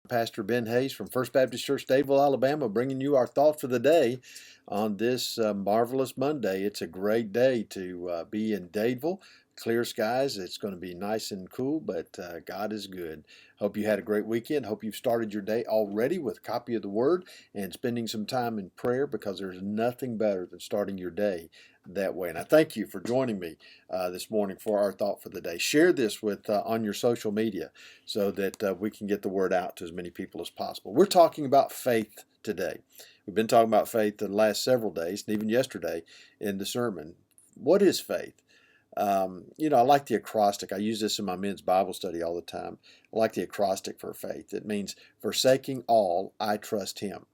Pastor Ben Hayes from First Baptist Church, Dadeville, Alabama, bringing you our thought for the day on this marvelous Monday. It's a great day to be in Dadeville. Clear skies. It's going to be nice and cool, but God is good. Hope you had a great weekend. Hope you've started your day already with a copy of the Word and spending some time in prayer, because there's nothing better than starting your day that way. And I thank you for joining me this morning for our thought for the day. Share this with on your social media so that we can get the word out to as many people as possible. We're talking about faith today. We've been talking about faith the last several days, and even yesterday in the sermon. What is faith? I like the acrostic. I use this in my men's Bible study all the time. I like the acrostic for faith. It means, forsaking all, I trust him.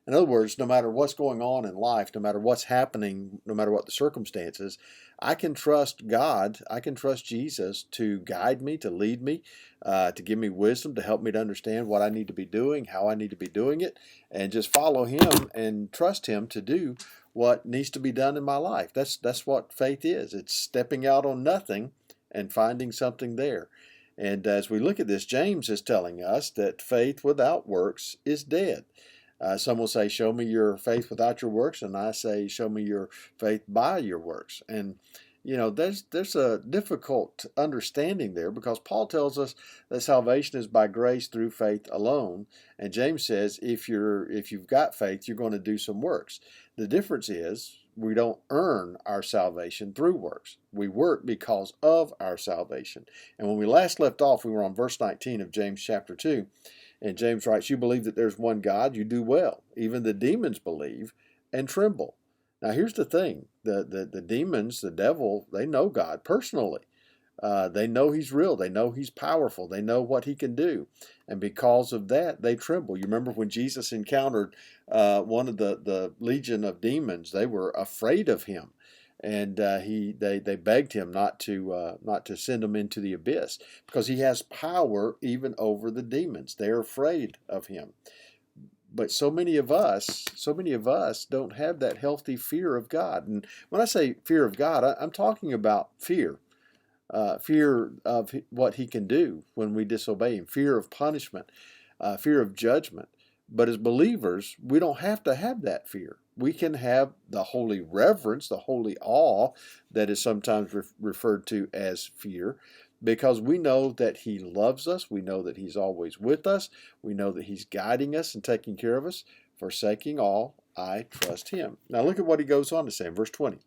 In other words, no matter what's going on in life, no matter what's happening, no matter what the circumstances, I can trust God, I can trust Jesus to guide me, to lead me, to give me wisdom, to help me to understand what I need to be doing, how I need to be doing it, and just follow him and trust him to do what needs to be done in my life. That's what faith is. It's stepping out on nothing and finding something there. And as we look at this, James is telling us that faith without works is dead. Some will say, show me your faith without your works, and I say, show me your faith by your works. And there's a difficult understanding there, because Paul tells us that salvation is by grace through faith alone, and James says if you've got faith, you're going to do some works. The difference is we don't earn our salvation through works. We work because of our salvation. And when we last left off, we were on verse 19 of James chapter 2. And James writes, you believe that there's one God, you do well. Even the demons believe and tremble. Now here's the thing, the demons, the devil, they know God personally. They know he's real. They know he's powerful. They know what he can do. And because of that, they tremble. You remember when Jesus encountered one of the legion of demons, they were afraid of him. And they begged him not to send them into the abyss, because he has power even over the demons. They're afraid of him. But so many of us don't have that healthy fear of God. And when I say fear of God, I'm talking about fear. Fear of what he can do when we disobey him, fear of punishment, fear of judgment. But as believers, we don't have to have that fear. We can have the holy reverence, the holy awe that is sometimes referred to as fear, because we know that he loves us. We know that he's always with us. We know that he's guiding us and taking care of us. Forsaking all, I trust him. Now look at what he goes on to say in verse 20.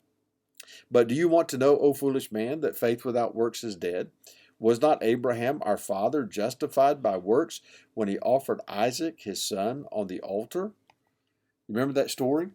But do you want to know, O foolish man, that faith without works is dead? Was not Abraham our father justified by works when he offered Isaac his son on the altar? Remember that story?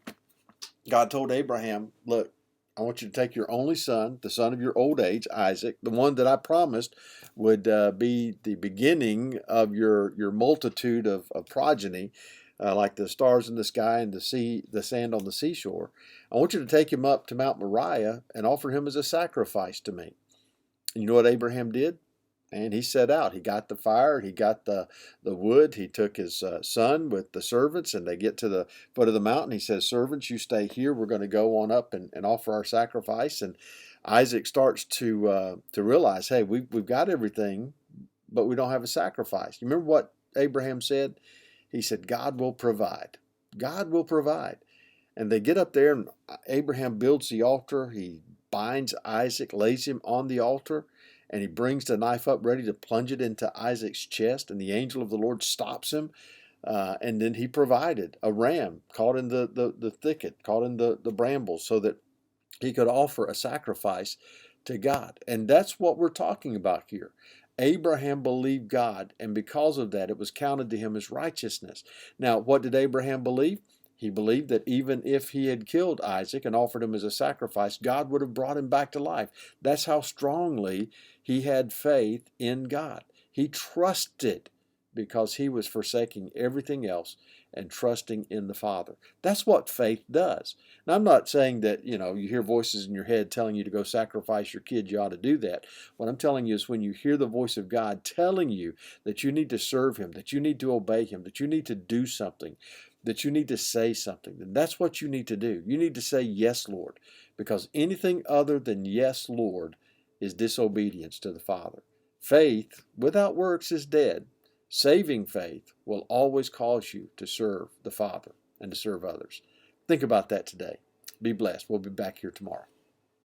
God told Abraham, look, I want you to take your only son, the son of your old age, Isaac, the one that I promised would be the beginning of your multitude of progeny, like the stars in the sky and the sand on the seashore. I want you to take him up to Mount Moriah and offer him as a sacrifice to me. And you know what Abraham did? And he set out. He got the fire. He got the wood. He took his son with the servants, and they get to the foot of the mountain. He says, servants, you stay here. We're going to go on up and offer our sacrifice. And Isaac starts to realize, hey, we've got everything, but we don't have a sacrifice. You remember what Abraham said? He said, God will provide. God will provide. And they get up there, and Abraham builds the altar. He binds Isaac, lays him on the altar, and he brings the knife up ready to plunge it into Isaac's chest, and the angel of the Lord stops him. And then he provided a ram caught in the thicket, caught in the brambles, so that he could offer a sacrifice to God. And that's what we're talking about here. Abraham believed God, and because of that, it was counted to him as righteousness. Now, what did Abraham believe? He believed that even if he had killed Isaac and offered him as a sacrifice, God would have brought him back to life. That's how strongly he had faith in God. He trusted, because he was forsaking everything else and trusting in the Father. That's what faith does. Now, I'm not saying that, you hear voices in your head telling you to go sacrifice your kid, you ought to do that. What I'm telling you is when you hear the voice of God telling you that you need to serve him, that you need to obey him, that you need to do something, that you need to say something, then that's what you need to do. You need to say, yes, Lord, because anything other than yes, Lord, is disobedience to the Father. Faith without works is dead. Saving faith will always cause you to serve the Father and to serve others. Think about that today. Be blessed. We'll be back here tomorrow.